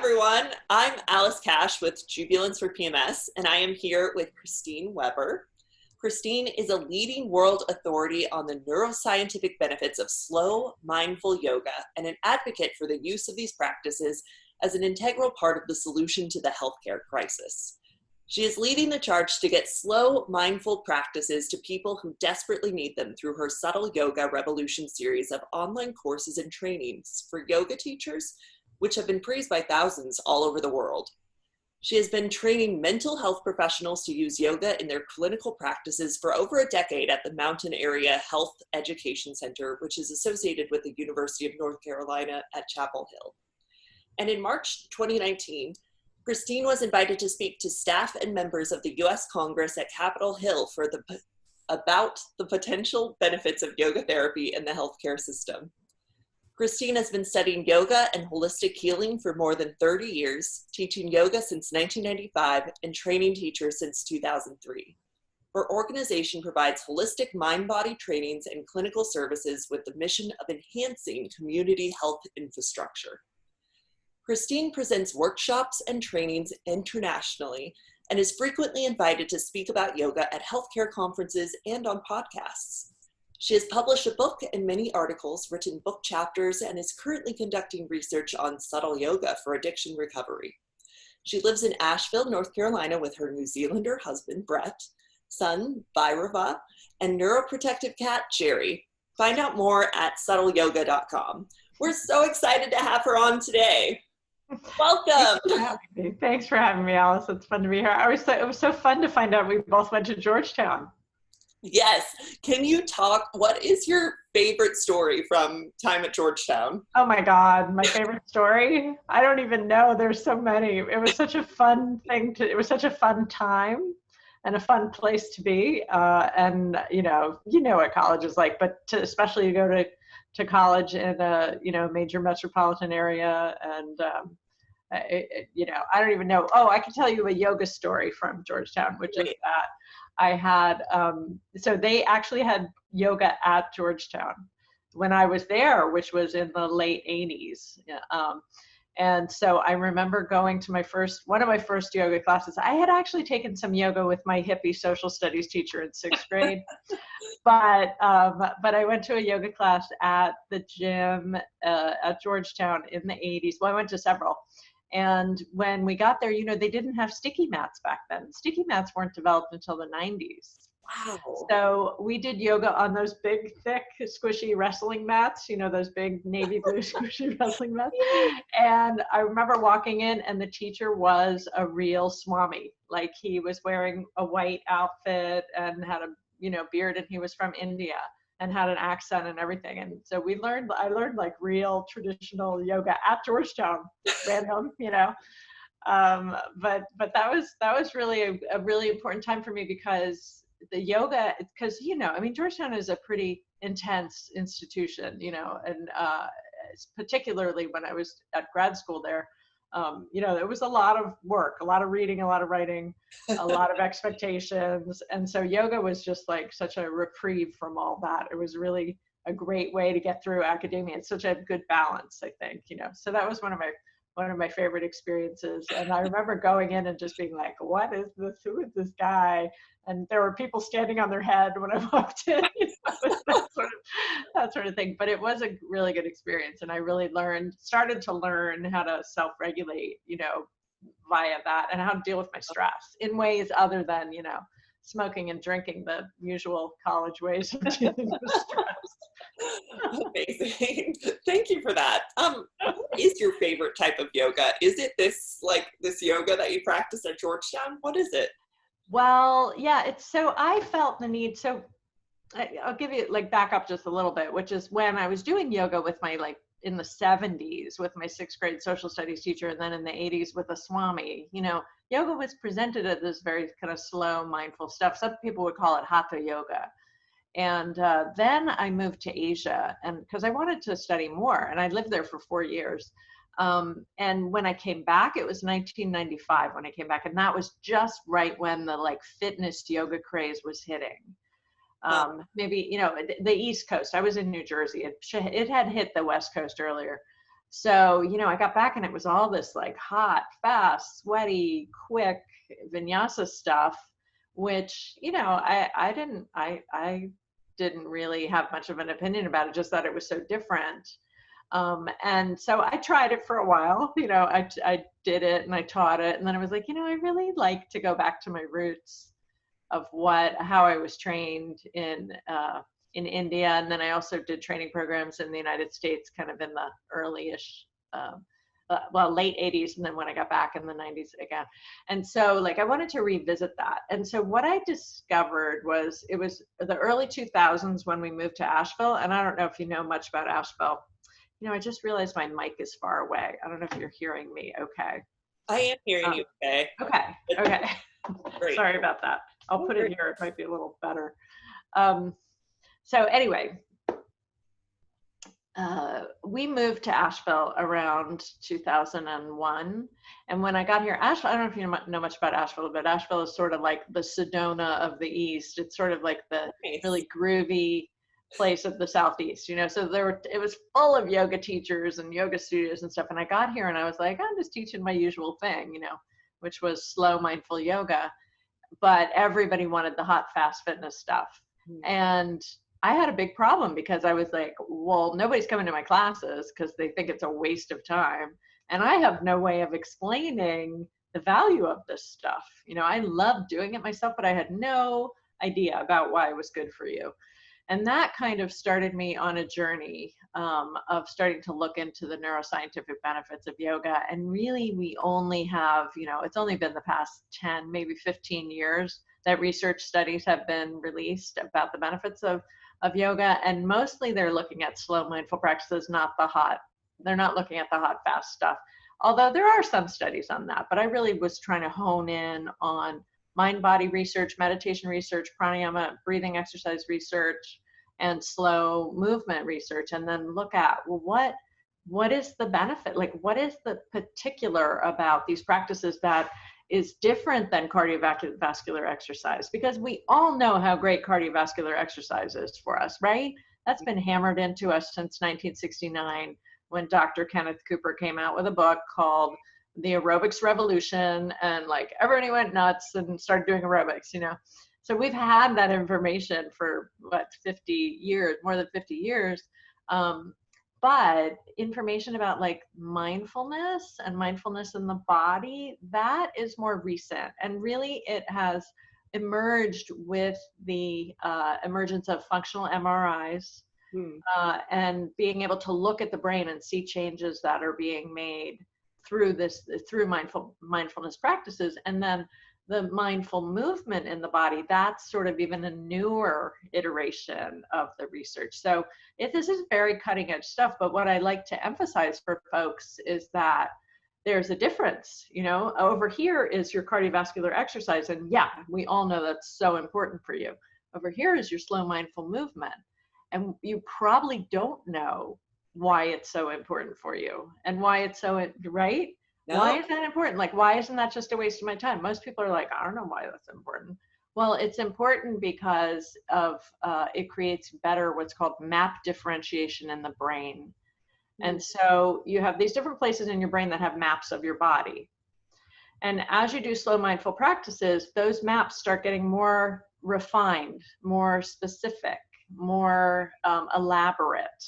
everyone. I'm Alice Cash with Jubilance for PMS, and I am here with Kristine Weber. Kristine is a leading world authority on the neuroscientific benefits of slow, mindful yoga and an advocate for the use of these practices as an integral part of the solution to the healthcare crisis. She is leading the charge to get slow, mindful practices to people who desperately need them through her Subtle Yoga Revolution series of online courses and trainings for yoga teachers, which have been praised by thousands all over the world. She has been training mental health professionals to use yoga in their clinical practices for over a decade at the Mountain Area Health Education Center, which is associated with the University of North Carolina at Chapel Hill. And in March 2019, Kristine was invited to speak to staff and members of the U.S. Congress at Capitol Hill about the potential benefits of yoga therapy in the healthcare system. Kristine has been studying yoga and holistic healing for more than 30 years, teaching yoga since 1995 and training teachers since 2003. Her organization provides holistic mind-body trainings and clinical services with the mission of enhancing community health infrastructure. Kristine presents workshops and trainings internationally and is frequently invited to speak about yoga at healthcare conferences and on podcasts. She has published a book and many articles, written book chapters, and is currently conducting research on subtle yoga for addiction recovery. She lives in Asheville, North Carolina with her New Zealander husband, Brett, son, Bhairava, and neuroprotective cat, Jerry. Find out more at subtleyoga.com. We're so excited to have her on today. Welcome. Thanks for having me, Alice. It's fun to be here. It was so fun to find out we both went to Georgetown. Yes. Can you talk, what is your favorite story from time at Georgetown? Oh my God, my favorite story? I don't even know. There's so many. It was such a fun thing it was such a fun time and a fun place to be. And you know what college is like, but especially to go to college in a major metropolitan area, and I don't even know. Oh, I can tell you a yoga story from Georgetown, which is that I had so they actually had yoga at Georgetown when I was there, which was in the late 80s. And so I remember going to one of my first yoga classes. I had actually taken some yoga with my hippie social studies teacher in 6th grade, but I went to a yoga class at the gym at Georgetown in the 80s. Well, I went to several. And when we got there, they didn't have sticky mats back then. Sticky mats weren't developed until the 90s. Wow. So we did yoga on those big, thick, squishy wrestling mats, those big navy blue squishy wrestling mats. And I remember walking in, and the teacher was a real Swami. Like, he was wearing a white outfit and had a beard, and he was from India and had an accent and everything. And so I learned like real traditional yoga at Georgetown, random, but that was really a really important time for me, because the yoga, Georgetown is a pretty intense institution, and particularly when I was at grad school there, it was a lot of work, a lot of reading, a lot of writing, a lot of expectations. And so yoga was just like such a reprieve from all that. It was really a great way to get through academia. It's such a good balance, I think, so that was one of my favorite experiences. And I remember going in and just being like, what is this? Who is this guy? And there were people standing on their head when I walked in, that sort of thing. But it was a really good experience. And I really started to learn how to self-regulate, via that, and how to deal with my stress in ways other than, smoking and drinking, the usual college ways of dealing with stress. Amazing. Thank you for that. What is your favorite type of yoga? Is it this yoga that you practice at Georgetown? What is it? Well, yeah, I felt the need. So I'll give you back up just a little bit, which is when I was doing yoga with my, in the 70s with my 6th grade social studies teacher, and then in the 80s with a Swami, yoga was presented as this very kind of slow, mindful stuff. Some people would call it hatha yoga. And then I moved to Asia, and because I wanted to study more, and I lived there for 4 years. And when I came back, it was 1995 when I came back, and that was just right when the fitness yoga craze was hitting. Maybe, the East Coast. I was in New Jersey. It had hit the West Coast earlier. So, I got back and it was all this like hot, fast, sweaty, quick vinyasa stuff, which, I didn't really have much of an opinion about it, just thought it was so different. And so I tried it for a while, I did it and I taught it. And then I was like, I really like to go back to my roots of how I was trained in India. And then I also did training programs in the United States, kind of in the early-ish, late 80s. And then when I got back in the 90s again. And so like, I wanted to revisit that. And so what I discovered was, it was the early 2000s when we moved to Asheville. And I don't know if you know much about Asheville. I just realized my mic is far away. I don't know if you're hearing me okay. I am hearing you okay. Okay. Great. Sorry about that. I'll put it here. It might be a little better. So anyway, we moved to Asheville around 2001. And when I got here, Asheville, I don't know if you know much about Asheville, but Asheville is sort of like the Sedona of the East. It's sort of like the really groovy place of the Southeast, so it was full of yoga teachers and yoga studios and stuff. And I got here and I was like, I'm just teaching my usual thing, which was slow mindful yoga, but everybody wanted the hot, fast fitness stuff. And I had a big problem because I was like, well, nobody's coming to my classes because they think it's a waste of time. And I have no way of explaining the value of this stuff. I love doing it myself, but I had no idea about why it was good for you. And that kind of started me on a journey of starting to look into the neuroscientific benefits of yoga. And really, we only have, it's only been the past 10, maybe 15 years that research studies have been released about the benefits of yoga. And mostly they're looking at slow mindful practices, they're not looking at the hot, fast stuff. Although there are some studies on that, but I really was trying to hone in on mind-body research, meditation research, pranayama, breathing exercise research, and slow movement research, and then look at, well, what is the benefit? Like, what is the particular about these practices that is different than cardiovascular exercise? Because we all know how great cardiovascular exercise is for us, right? That's been hammered into us since 1969, when Dr. Kenneth Cooper came out with a book called The Aerobics Revolution, and like everybody went nuts and started doing aerobics, So we've had that information for 50 years, more than 50 years. But information about like mindfulness and mindfulness in the body, that is more recent. And really it has emerged with the emergence of functional MRIs, and being able to look at the brain and see changes that are being made through mindfulness practices. And then the mindful movement in the body, that's sort of even a newer iteration of the research. So this is very cutting edge stuff, but what I like to emphasize for folks is that there's a difference. Over here is your cardiovascular exercise, and yeah, we all know that's so important for you. Over here is your slow mindful movement, and you probably don't know why it's so important for you and why it's so, right? No. Why is that important? Like, why isn't that just a waste of my time? Most people are like, I don't know why that's important. Well, it's important because of it creates better what's called map differentiation in the brain. And so you have these different places in your brain that have maps of your body. And as you do slow mindful practices, those maps start getting more refined, more specific, more elaborate.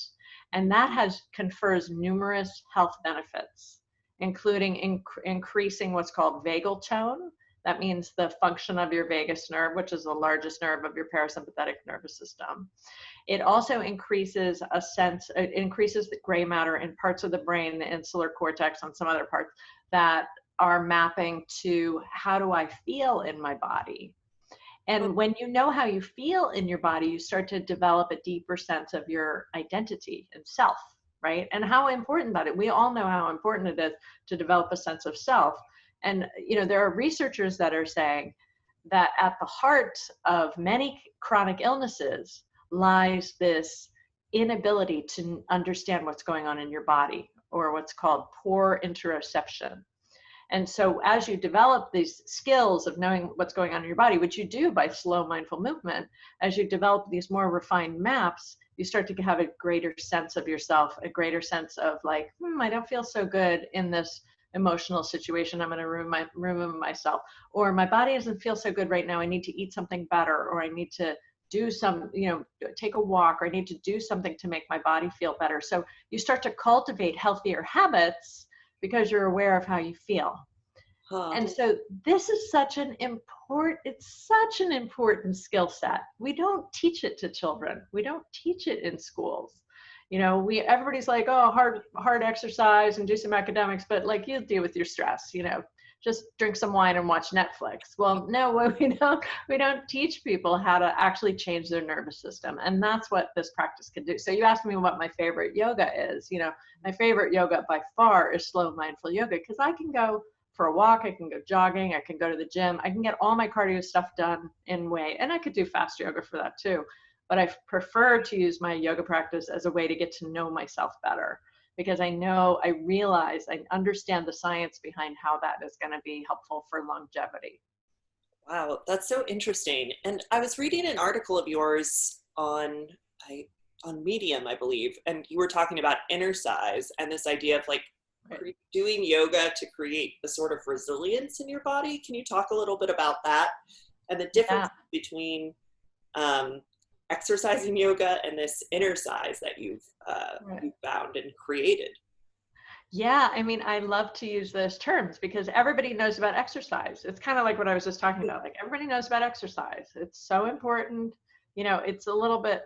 And that confers numerous health benefits, including increasing what's called vagal tone. That means the function of your vagus nerve, which is the largest nerve of your parasympathetic nervous system. It also increases the gray matter in parts of the brain, the insular cortex, and some other parts that are mapping to how do I feel in my body. And when you know how you feel in your body, you start to develop a deeper sense of your identity and self, right? And how important that is. We all know how important it is to develop a sense of self. And, there are researchers that are saying that at the heart of many chronic illnesses lies this inability to understand what's going on in your body, or what's called poor interoception. And so as you develop these skills of knowing what's going on in your body, which you do by slow mindful movement, as you develop these more refined maps, you start to have a greater sense of yourself, a greater sense of like, I don't feel so good in this emotional situation. I'm going to ruin myself, or my body doesn't feel so good right now. I need to eat something better, or I need to do some, take a walk, or I need to do something to make my body feel better. So you start to cultivate healthier habits because you're aware of how you feel. And so this is such an important skill set. We don't teach it to children. We don't teach it in schools. Everybody's like, oh, hard exercise and do some academics, but like, you deal with your stress, just drink some wine and watch Netflix. Well, no, we don't teach people how to actually change their nervous system. And that's what this practice can do. So you asked me what my favorite yoga is. My favorite yoga by far is slow mindful yoga, because I can go for a walk, I can go jogging, I can go to the gym, I can get all my cardio stuff done in way, and I could do fast yoga for that too. But I prefer to use my yoga practice as a way to get to know myself better, because I realize, I understand the science behind how that is going to be helpful for longevity. Wow, that's so interesting. And I was reading an article of yours on Medium, I believe, and you were talking about Innercise and this idea of like doing yoga to create a sort of resilience in your body. Can you talk a little bit about that and the difference between exercising yoga and this Innercise that you've found and created? Yeah, I love to use those terms because everybody knows about exercise. It's kind of like what I was just talking about. Like, everybody knows about exercise. It's so important. It's a little bit,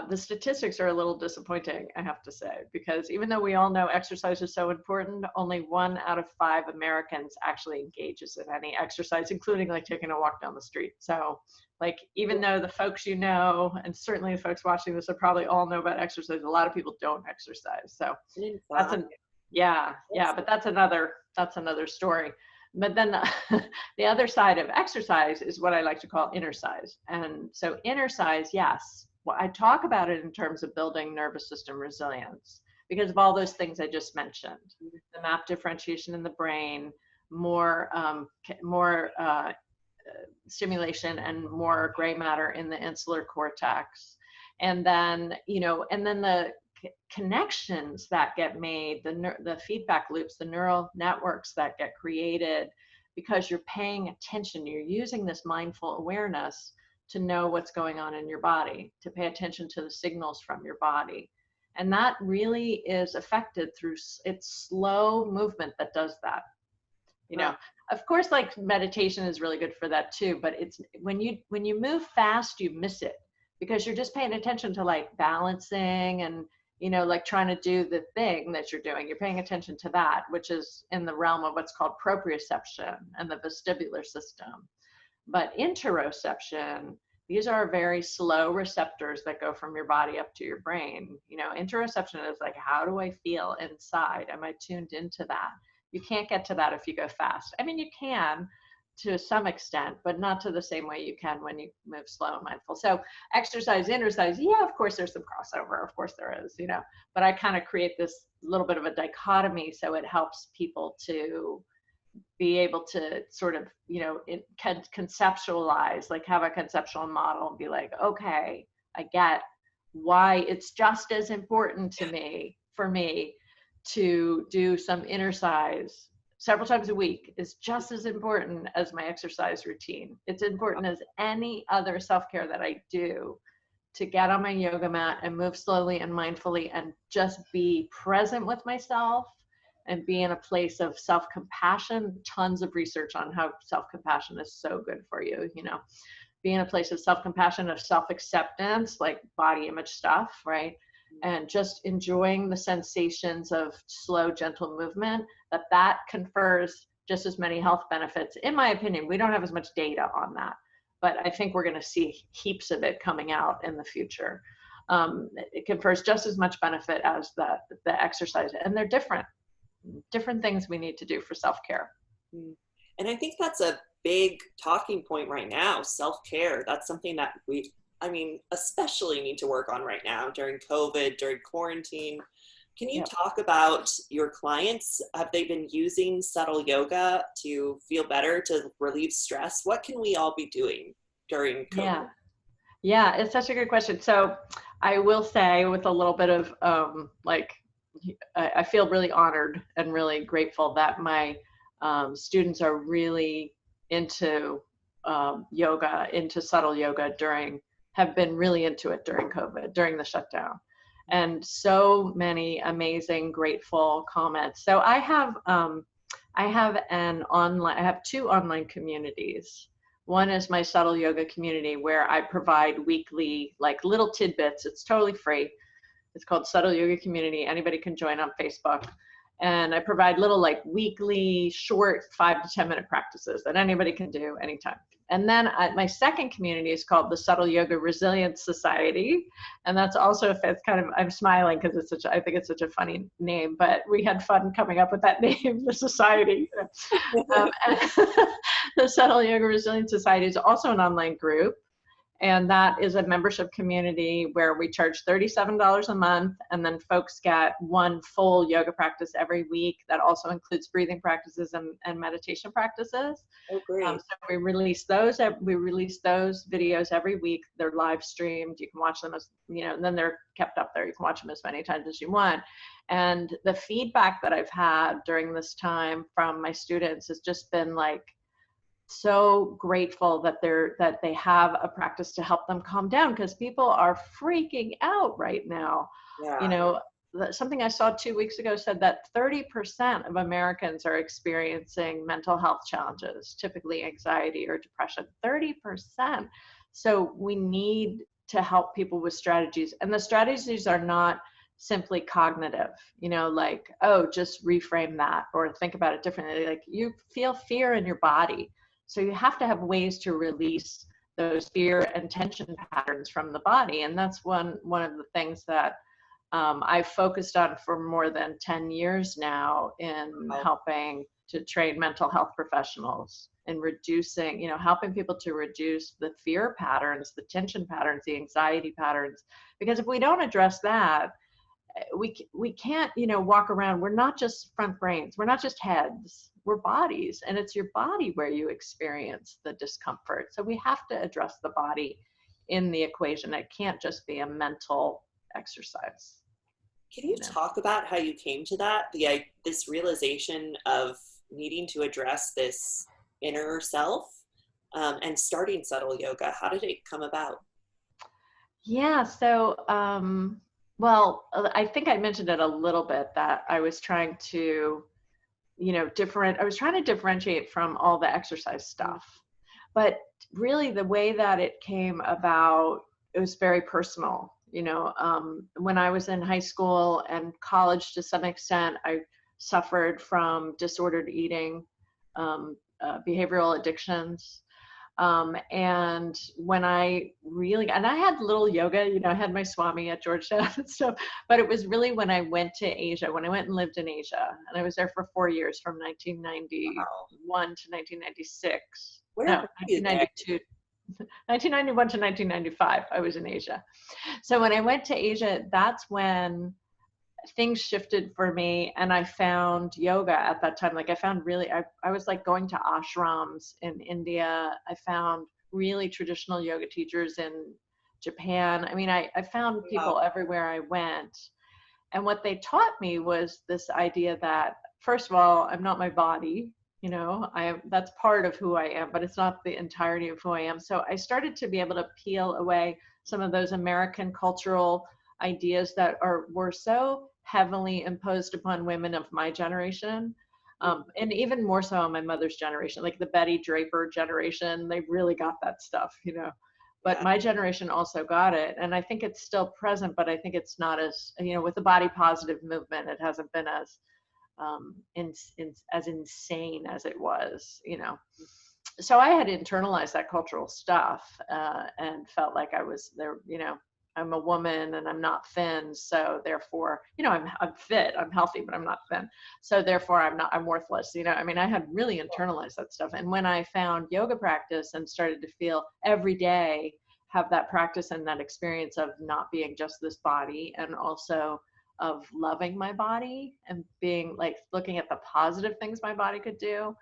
the statistics are a little disappointing, I have to say, because even though we all know exercise is so important, only 1 out of 5 Americans actually engages in any exercise, including like taking a walk down the street. So like, even though the folks and certainly the folks watching this will probably all know about exercise, a lot of people don't exercise. So but that's another story. But then the other side of exercise is what I like to call Innercise. And so Innercise, yes, I talk about it in terms of building nervous system resilience because of all those things I just mentioned. The MAP differentiation in the brain, more stimulation and more gray matter in the insular cortex. And then, the connections that get made, the feedback loops, the neural networks that get created because you're paying attention, you're using this mindful awareness to know what's going on in your body, to pay attention to the signals from your body. And that really is affected through its slow movement that does that. Of course, like meditation is really good for that too, but it's when you move fast, you miss it because you're just paying attention to like balancing and, like trying to do the thing that you're doing. You're paying attention to that, which is in the realm of what's called proprioception and the vestibular system. But interoception, these are very slow receptors that go from your body up to your brain. Interoception is like, how do I feel inside? Am I tuned into that? You can't get to that if you go fast. You can to some extent, but not to the same way you can when you move slow and mindful. So exercise, Innercise, yeah, of course there's some crossover. Of course there is, but I kind of create this little bit of a dichotomy so it helps people to be able to sort of, conceptualize, like have a conceptual model and be like, okay, I get why it's just as important for me to do some Innercise several times a week is just as important as my exercise routine. It's important as any other self-care that I do to get on my yoga mat and move slowly and mindfully and just be present with myself and be in a place of self-compassion. Tons of research on how self-compassion is so good for you, be in a place of self-compassion, of self-acceptance, like body image stuff, right? And just enjoying the sensations of slow, gentle movement, that confers just as many health benefits. In my opinion, we don't have as much data on that, but I think we're going to see heaps of it coming out in the future. It confers just as much benefit as the exercise, and they're different things we need to do for self-care. And I think that's a big talking point right now, self-care. That's something that we especially need to work on right now during COVID, during quarantine. Can you talk about your clients? Have they been using subtle yoga to feel better, to relieve stress? What can we all be doing during COVID? Yeah, it's such a good question. So I will say with a little bit of I feel really honored and really grateful that my students are really into yoga, into subtle yoga have been really into it during COVID, during the shutdown. And so many amazing, grateful comments. So I have two online communities. One is my subtle yoga community where I provide weekly, like little tidbits. It's totally free. It's called Subtle Yoga Community. Anybody can join on Facebook. And I provide little like weekly short 5 to 10 minute practices that anybody can do anytime. And then my second community is called the Subtle Yoga Resilience Society. And that's also, it's kind of, I'm smiling because I think it's such a funny name, but we had fun coming up with that name, the society. The Subtle Yoga Resilience Society is also an online group. And that is a membership community where we charge $37 a month, and then folks get one full yoga practice every week. That also includes breathing practices and meditation practices. Oh, great. So we release those videos every week. They're live streamed. You can watch them and then they're kept up there. You can watch them as many times as you want. And the feedback that I've had during this time from my students has just been like, so grateful that they have a practice to help them calm down, because people are freaking out right now. Yeah. Something I saw 2 weeks ago said that 30% of Americans are experiencing mental health challenges, typically anxiety or depression. 30%. So we need to help people with strategies, and the strategies are not simply cognitive, like, oh, just reframe that or think about it differently. Like, you feel fear in your body. So you have to have ways to release those fear and tension patterns from the body. And that's one of the things that I've focused on for more than 10 years now in helping to train mental health professionals in reducing, helping people to reduce the fear patterns, the tension patterns, the anxiety patterns. Because if we don't address that, we can't, walk around. We're not just front brains. We're not just heads. We're bodies, and it's your body where you experience the discomfort. So we have to address the body in the equation. It can't just be a mental exercise. Can you talk about how you came to that? This realization of needing to address this inner self and starting subtle yoga. How did it come about? Yeah. So, well, I think I mentioned it a little bit, that I was trying to, I was trying to differentiate from all the exercise stuff. But really the way that it came about, it was very personal. When I was in high school and college, to some extent, I suffered from disordered eating, behavioral addictions. And when I had little yoga, I had my Swami at Georgetown and stuff, but it was really when I went to Asia, when I went and lived in Asia, and I was there for 4 years from 1991 to 1996. Where No, were you there? 1992. 1991 to 1995, I was in Asia. So when I went to Asia, that's when things shifted for me, and I found yoga at that time. Like, I found I was like going to ashrams in India. I found really traditional yoga teachers in Japan. I mean, I found people everywhere I went. And what they taught me was this idea that, first of all, I'm not my body. That's part of who I am, but it's not the entirety of who I am. So I started to be able to peel away some of those American cultural ideas that were so heavily imposed upon women of my generation, and even more so on my mother's generation, like the Betty Draper generation. They really got that stuff, but my generation also got it, and I think it's still present, but I think it's not as, with the body positive movement, it hasn't been as as insane as it was. So I had internalized that cultural stuff, and felt like I was there. I'm a woman and I'm not thin, so therefore, I'm fit, I'm healthy, but I'm not thin, so therefore I'm worthless. I had really internalized that stuff. And when I found yoga practice and started to feel every day, have that practice and that experience of not being just this body, and also of loving my body and being like looking at the positive things my body could do,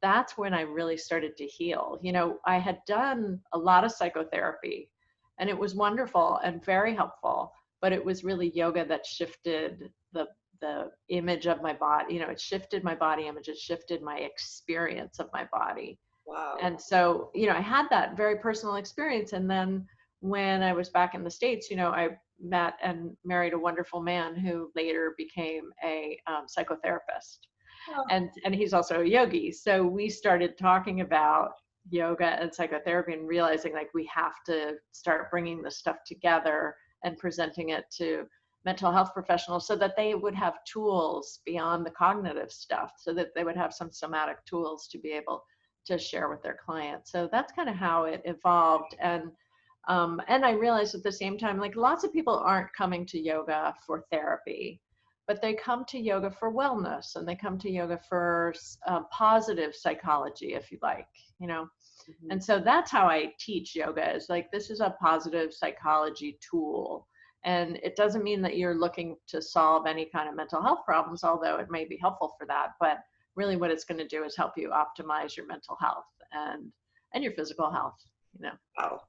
that's when I really started to heal. I had done a lot of psychotherapy, And it was wonderful and very helpful, but it was really yoga that shifted the image of my body. It shifted my body image, it shifted my experience of my body. Wow. And so, I had that very personal experience. And then when I was back in the States, I met and married a wonderful man who later became a psychotherapist. Oh. And he's also a yogi. So we started talking about yoga and psychotherapy and realizing like we have to start bringing this stuff together and presenting it to mental health professionals so that they would have tools beyond the cognitive stuff, so that they would have some somatic tools to be able to share with their clients. So that's kind of how it evolved. And I realized at the same time, like lots of people aren't coming to yoga for therapy, but they come to yoga for wellness, and they come to yoga for positive psychology, if you like, Mm-hmm. And so that's how I teach yoga, is like, this is a positive psychology tool. And it doesn't mean that you're looking to solve any kind of mental health problems, although it may be helpful for that. But really what it's going to do is help you optimize your mental health and your physical health, Wow.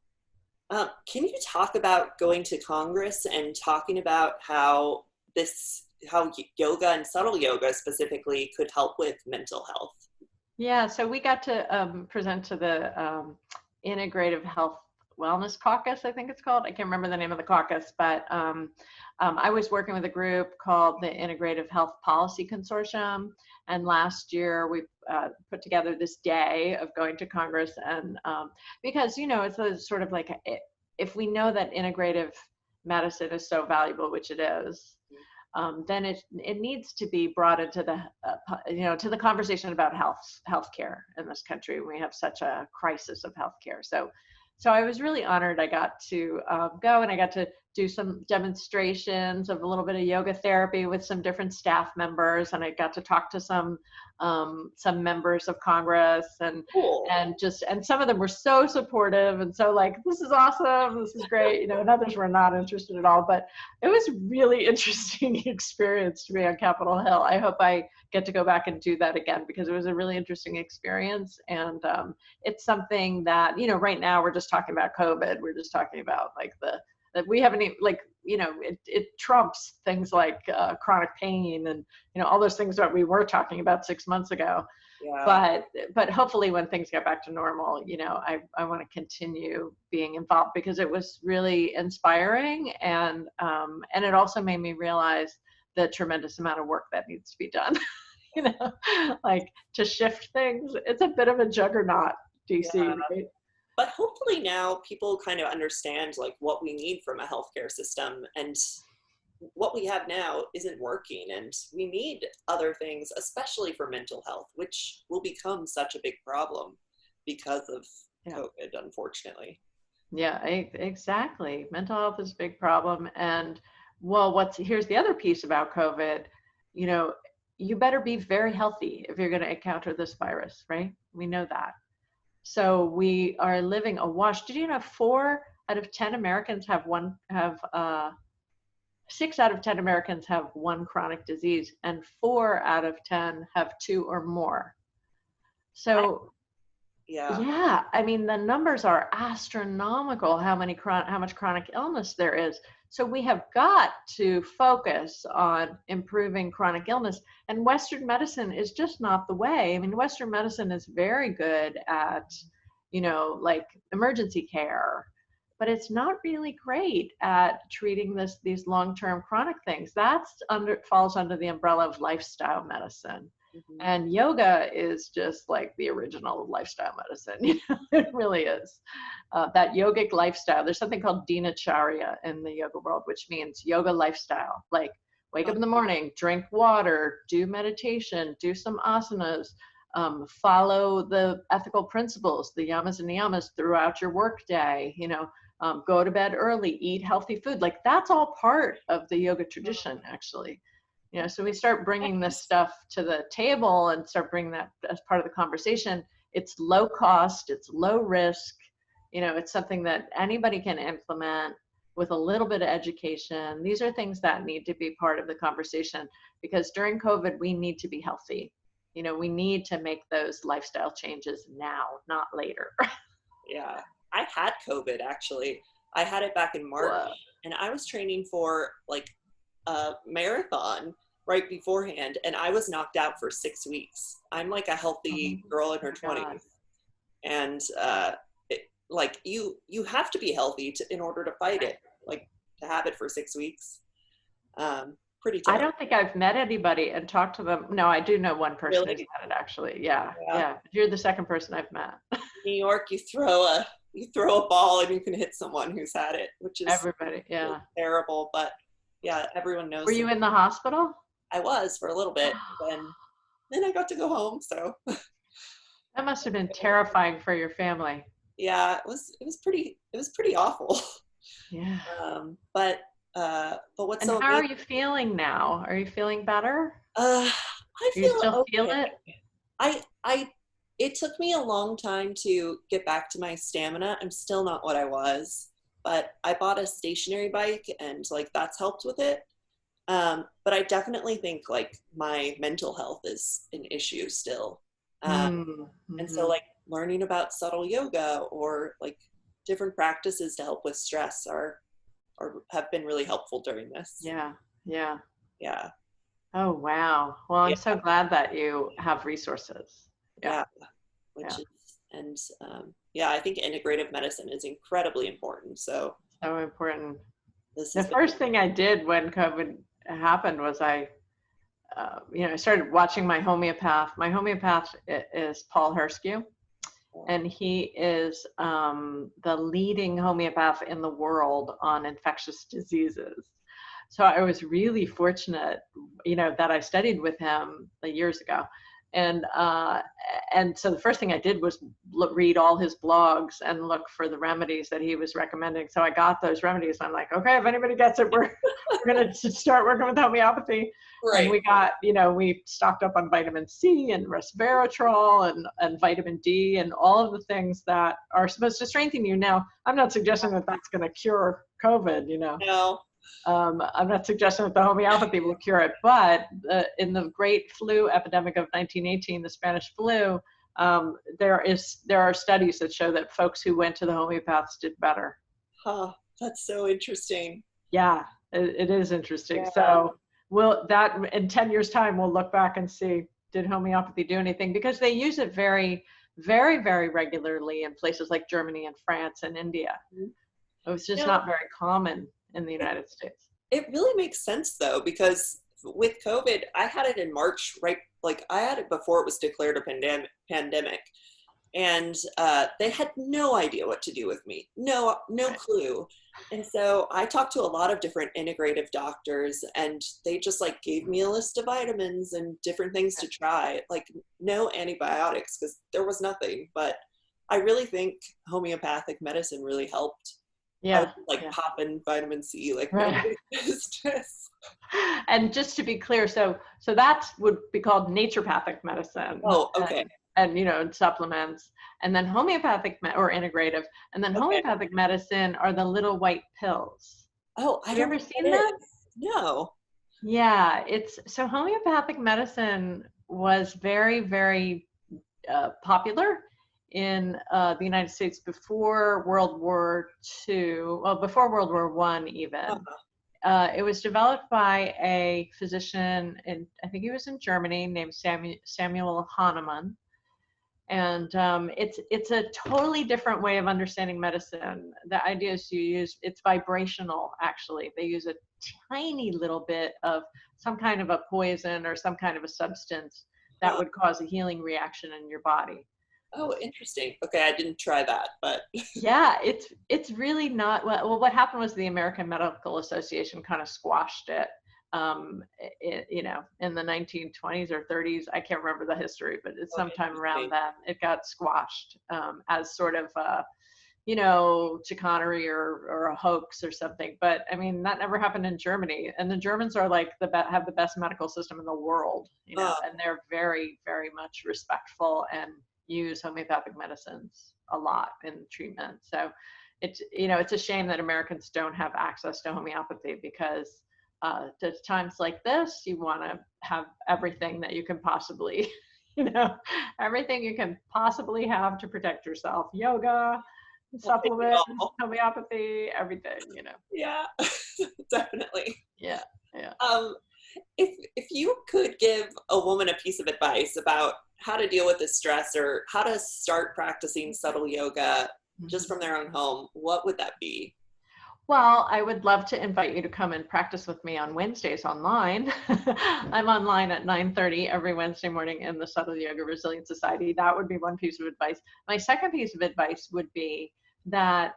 Can you talk about going to Congress and talking about how yoga and subtle yoga specifically could help with mental health? Yeah, so we got to present to the Integrative Health Wellness Caucus, I think it's called. I can't remember the name of the caucus, but I was working with a group called the Integrative Health Policy Consortium. And last year we put together this day of going to Congress. And because, it's a sort of like, if we know that integrative medicine is so valuable, which it is, then it needs to be brought into the to the conversation about healthcare in this country. We have such a crisis of healthcare. So I was really honored. I got to go, and I got to do some demonstrations of a little bit of yoga therapy with some different staff members, and I got to talk to some members of Congress, and Cool. and some of them were so supportive and so like, this is awesome, this is great, and others were not interested at all. But it was a really interesting experience to be on Capitol Hill. I hope I get to go back and do that again, because it was a really interesting experience. And it's something that, right now we're just talking about COVID. We're just talking about like that we haven't even, like, it trumps things like chronic pain and, all those things that we were talking about 6 months ago. Yeah. But hopefully when things get back to normal, I want to continue being involved, because it was really inspiring. And it also made me realize the tremendous amount of work that needs to be done, like to shift things. It's a bit of a juggernaut, DC, Yeah. right? But hopefully now people kind of understand like what we need from a healthcare system, and what we have now isn't working, and we need other things, especially for mental health, which will become such a big problem because of COVID, unfortunately. Yeah, exactly. Mental health is a big problem. And well, here's the other piece about COVID, you better be very healthy if you're going to encounter this virus, right? We know that. So we are living awash. Did you know 4 out of 10 Americans have 6 out of 10 Americans have one chronic disease, and 4 out of 10 have 2 or more. So yeah, I mean, the numbers are astronomical, how much chronic illness there is. So we have got to focus on improving chronic illness, and Western medicine is just not the way. I mean, Western medicine is very good at, like emergency care, but it's not really great at treating these long-term chronic things. Falls under the umbrella of lifestyle medicine. Mm-hmm. And yoga is just like the original lifestyle medicine. It really is. That yogic lifestyle. There's something called dinacharya in the yoga world, which means yoga lifestyle. Like wake up in the morning, drink water, do meditation, do some asanas, follow the ethical principles, the yamas and niyamas throughout your workday. Go to bed early, eat healthy food. Like that's all part of the yoga tradition, actually. So we start bringing this stuff to the table and start bringing that as part of the conversation. It's low cost, it's low risk. It's something that anybody can implement with a little bit of education. These are things that need to be part of the conversation, because during COVID, we need to be healthy. We need to make those lifestyle changes now, not later. Yeah. I had COVID actually. I had it back in March, Whoa. and I was training for like a marathon right beforehand, and I was knocked out for 6 weeks. I'm like a Oh healthy girl in her my God. 20s, and like you have to be healthy in order to fight it. Like to have it for 6 weeks, pretty I terrible. don't think I've met anybody and talked to them. No, I do know one person who's Really? had it actually. Yeah, Yeah. yeah. You're the second person I've met. New York, you throw a ball and you can hit someone who's had it, which is Everybody, really yeah. terrible. But yeah, everyone Were knows you someone. in the hospital? I was for a little bit, then I got to go home. So That must have been terrifying for your family. yeah, it was pretty awful. Yeah. But what's And so how are amazing? you feeling now? Are you feeling better? I Do you feel still feel okay. it? I it took me a long time to get back to my stamina. I'm still not what I was, but I bought a stationary bike and like that's helped with it. But I definitely think like my mental health is an issue still. Um, and so Mm-hmm. like learning about subtle yoga or like different practices to help with stress are have been really helpful during this. Yeah, yeah. Yeah. Oh, wow. Well, I'm Yeah. so glad that you have resources. Yeah, Yeah. Which yeah. is and yeah, I think integrative medicine is incredibly important. So So important. this The has been first thing I did when COVID happened was I started watching my homeopath. My homeopath is Paul Herskew, and he is the leading homeopath in the world on infectious diseases. So I was really fortunate, that I studied with him years ago. And so the first thing I did was read all his blogs and look for the remedies that he was recommending. So I got those remedies. I'm like, okay, if anybody gets it, we're going to start working with homeopathy. And right. we stocked up on vitamin C and resveratrol and vitamin D and all of the things that are supposed to strengthen you. Now, I'm not suggesting that that's going to cure COVID. No. I'm not suggesting that the homeopathy will cure it, but in the great flu epidemic of 1918, the Spanish flu, there are studies that show that folks who went to the homeopaths did better. Huh. That's so interesting. Yeah, it is interesting. Yeah. So in 10 years time, we'll look back and see, did homeopathy do anything? Because they use it very, very, very regularly in places like Germany and France and India. It was just No, not very common in the United States. it really makes sense though, because with COVID, I had it in March, right? Like I had it before it was declared a pandemic. And they had no idea what to do with me. No Right. clue. And so I talked to a lot of different integrative doctors, and they just like gave me a list of vitamins and different things to try, like no antibiotics because there was nothing. But I really think homeopathic medicine really helped. I was Yeah, like yeah. popping vitamin C like Right. nobody's business. And just to be clear, so that would be called naturopathic medicine, Oh, okay. and supplements, and then or integrative, and then Okay. homeopathic medicine are the little white pills. Oh, I Have you don't ever know what seen that them? is. No. Yeah, it's so homeopathic medicine was very, very popular in the United States before World War II, well, before World War I even. Uh-huh. It was developed by a physician I think he was in Germany, named Samuel Hahnemann. And it's a totally different way of understanding medicine. The idea is it's vibrational, actually. They use a tiny little bit of some kind of a poison or some kind of a substance that Huh. would cause a healing reaction in your body. Oh, interesting. Okay, I didn't try that, but Yeah, it's really not well. What happened was the American Medical Association kind of squashed it. In the 1920s or 30s, I can't remember the history, but it's oh, sometime around interesting. then it got squashed as sort of chicanery or a hoax or something. But I mean, that never happened in Germany, and the Germans are like have the best medical system in the world, Uh, and they're very, very much respectful and use homeopathic medicines a lot in treatment. So it's a shame that Americans don't have access to homeopathy, because at times like this, you want to have everything that you can possibly, everything you can possibly have to protect yourself. Yoga, supplements, homeopathy, everything, Yeah, definitely. Yeah, yeah. If you could give a woman a piece of advice about how to deal with the stress or how to start practicing subtle yoga just from their own home, what would that be? Well, I would love to invite you to come and practice with me on Wednesdays online. I'm online at 9:30 every Wednesday morning in the Subtle Yoga Resilience Society. That would be one piece of advice. My second piece of advice would be that,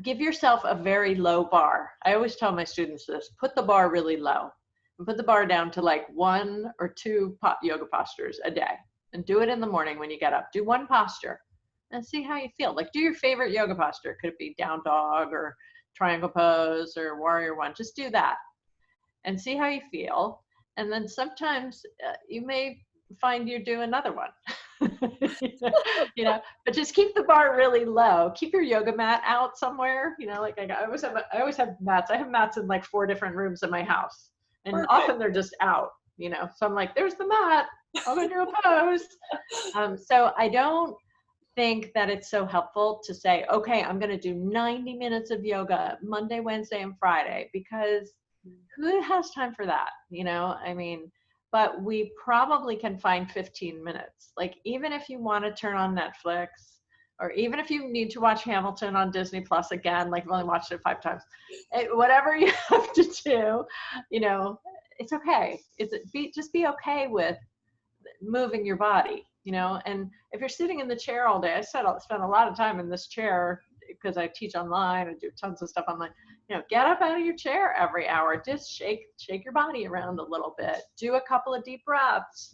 give yourself a very low bar. I always tell my students this: put the bar really low and put the bar down to like 1 or 2 yoga postures a day, and do it in the morning when you get up. Do one posture and see how you feel. Like, do your favorite yoga posture. Could it be down dog or triangle pose or warrior one? Just do that and see how you feel. And then sometimes you may find you do another one. But just keep the bar really low. Keep your yoga mat out somewhere. Like I always have mats. I have mats in like 4 different rooms in my house, and Perfect. often they're just out. So I'm like, there's the mat. I'll go do a pose. So I don't think that it's so helpful to say, okay, I'm going to do 90 minutes of yoga Monday, Wednesday, and Friday, because who has time for that? But we probably can find 15 minutes. Like, even if you want to turn on Netflix, or even if you need to watch Hamilton on Disney Plus again, like I've only watched it 5 times, whatever you have to do, it's okay. Just be okay with moving your body, and if you're sitting in the chair all day, I spend a lot of time in this chair because I teach online, I do tons of stuff online. Get up out of your chair every hour, just shake your body around a little bit, do a couple of deep breaths,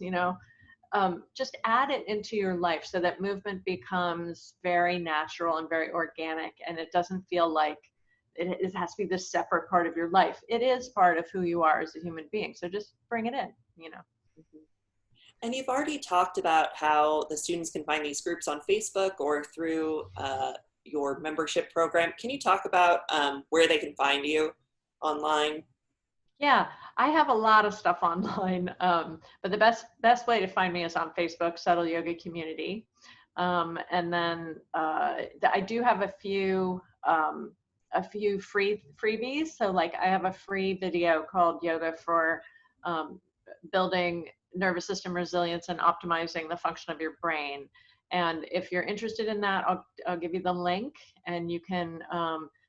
just add it into your life so that movement becomes very natural and very organic, and it doesn't feel like it has to be this separate part of your life. It is part of who you are as a human being, so just bring it in. And you've already talked about how the students can find these groups on Facebook or through your membership program. Can you talk about where they can find you online? Yeah, I have a lot of stuff online, but the best way to find me is on Facebook, Subtle Yoga Community. And then I do have a few freebies. So like, I have a free video called Yoga for Building Nervous System Resilience and Optimizing the Function of Your Brain. And if you're interested in that, I'll give you the link, and you can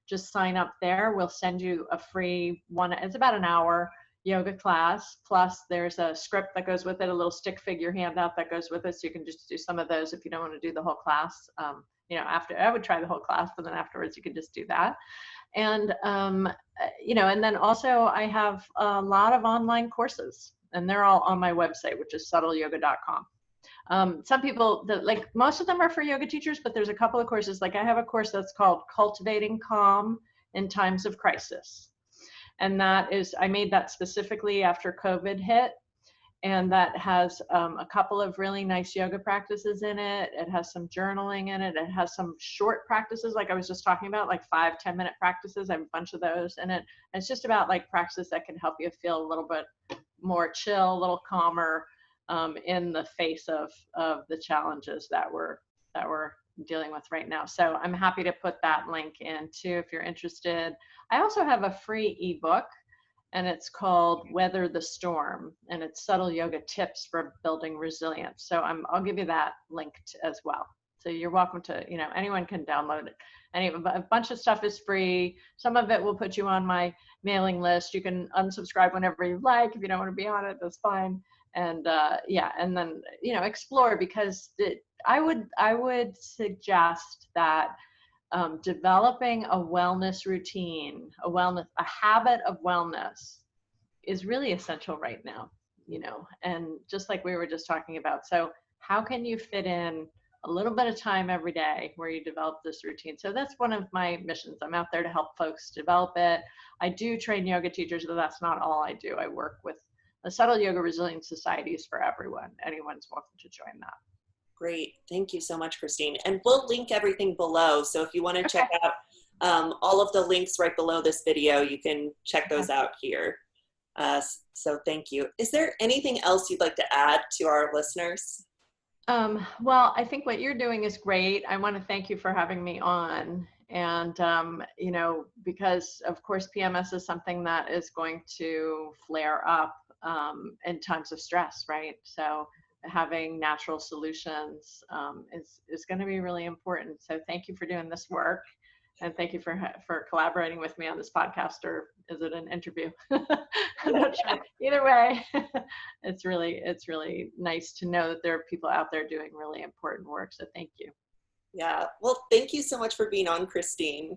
just sign up there. We'll send you a free one. It's about an hour yoga class. Plus there's a script that goes with it, a little stick figure handout that goes with it. So you can just do some of those if you don't want to do the whole class. After, I would try the whole class, but then afterwards you can just do that. And, and then also I have a lot of online courses, and they're all on my website, which is subtleyoga.com. Some people, most of them are for yoga teachers, but there's a couple of courses. Like, I have a course that's called Cultivating Calm in Times of Crisis. And I made that specifically after COVID hit. And that has a couple of really nice yoga practices in it. It has some journaling in it. It has some short practices, like I was just talking about, like 5-10 minute practices. I have a bunch of those in it. And it's just about like practices that can help you feel a little bit more chill, a little calmer in the face of the challenges that we're dealing with right now. So I'm happy to put that link in too if you're interested. I also have a free ebook, and it's called Weather the Storm, and it's subtle yoga tips for building resilience. So I'll give you that link as well. So you're welcome to, anyone can download it. A bunch of stuff is free. Some of it will put you on my mailing list. You can unsubscribe whenever you like. If you don't want to be on it, that's fine. And and then, explore, because I would suggest that developing a wellness routine, a habit of wellness is really essential right now, and just like we were just talking about. So how can you fit in a little bit of time every day where you develop this routine? So that's one of my missions. I'm out there to help folks develop it. I do train yoga teachers, but that's not all I do. I work with the Subtle Yoga Resilience Societies for everyone. Anyone's welcome to join that. Great. Thank you so much, Kristine. And we'll link everything below. So if you want to check out all of the links right below this video, you can check those out here. So thank you. Is there anything else you'd like to add to our listeners? Well, I think what you're doing is great. I want to thank you for having me on. And, because of course, PMS is something that is going to flare up in times of stress, right? So having natural solutions is going to be really important. So thank you for doing this work. And thank you for collaborating with me on this podcast, or is it an interview? I'm not sure. Either way, it's really nice to know that there are people out there doing really important work. So thank you. Yeah. Well, thank you so much for being on, Kristine.